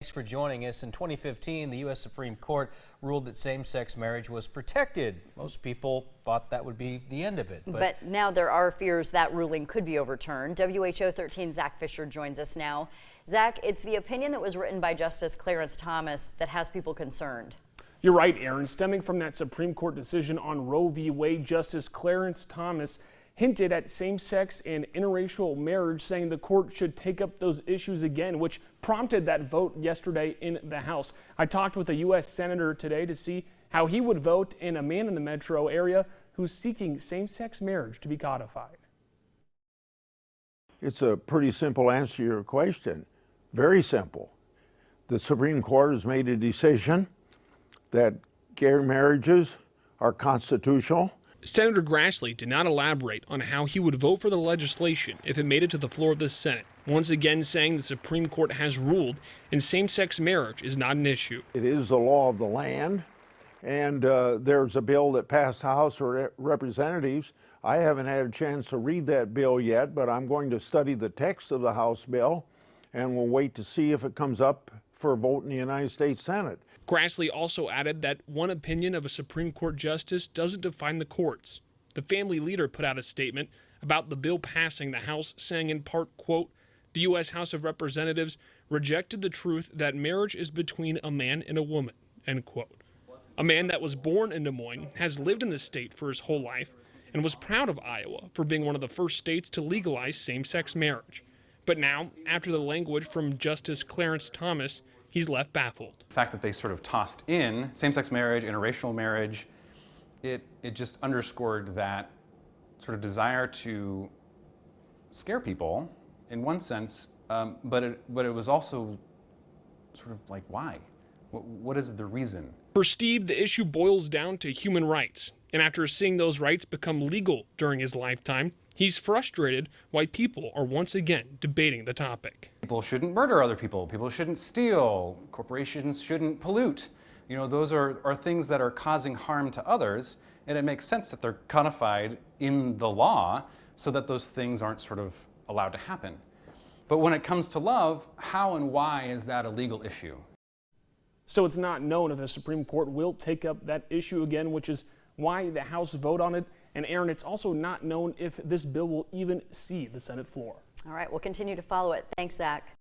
Thanks for joining us. In 2015, the U.S. Supreme Court ruled that same-sex marriage was protected. Most people thought that would be the end of it. But now there are fears that ruling could be overturned. WHO 13 Zach Fisher joins us now. Zach, it's the opinion that was written by Justice Clarence Thomas that has people concerned. You're right, Aaron. Stemming from that Supreme Court decision on Roe v. Wade, Justice Clarence Thomas hinted at same-sex and interracial marriage, saying the court should take up those issues again, which prompted that vote yesterday in the House. I talked with a U.S. Senator today to see how he would vote, and a man in the metro area who's seeking same-sex marriage to be codified. It's a pretty simple answer to your question. Very simple. The Supreme Court has made a decision that gay marriages are constitutional. Senator Grassley did not elaborate on how he would vote for the legislation if it made it to the floor of the Senate, once again saying the Supreme Court has ruled and same-sex marriage is not an issue. It is the law of the land, and there's a bill that passed the House of Representatives. I haven't had a chance to read that bill yet, but I'm going to study the text of the House bill, and we'll wait to see if it comes up for a vote in the United States Senate. Grassley also added that one opinion of a Supreme Court justice doesn't define the courts. The family leader put out a statement about the bill passing the House, saying in part, quote, "The U.S. House of Representatives rejected the truth that marriage is between a man and a woman," end quote. A man that was born in Des Moines, has lived in the state for his whole life, and was proud of Iowa for being one of the first states to legalize same-sex marriage. But now, after the language from Justice Clarence Thomas, he's left baffled. The fact that they sort of tossed in same-sex marriage, interracial marriage, it just underscored that sort of desire to scare people in one sense, but it was also sort of like, why? What is the reason? For Steve, the issue boils down to human rights. And after seeing those rights become legal during his lifetime, he's frustrated why people are once again debating the topic. People shouldn't murder other people. People shouldn't steal. Corporations shouldn't pollute. You know, those are things that are causing harm to others, and it makes sense that they're codified in the law so that those things aren't sort of allowed to happen. But when it comes to love, how and why is that a legal issue? So it's not known if the Supreme Court will take up that issue again, which is why the House vote on it. And Aaron, it's also not known if this bill will even see the Senate floor. All right, we'll continue to follow it. Thanks, Zach.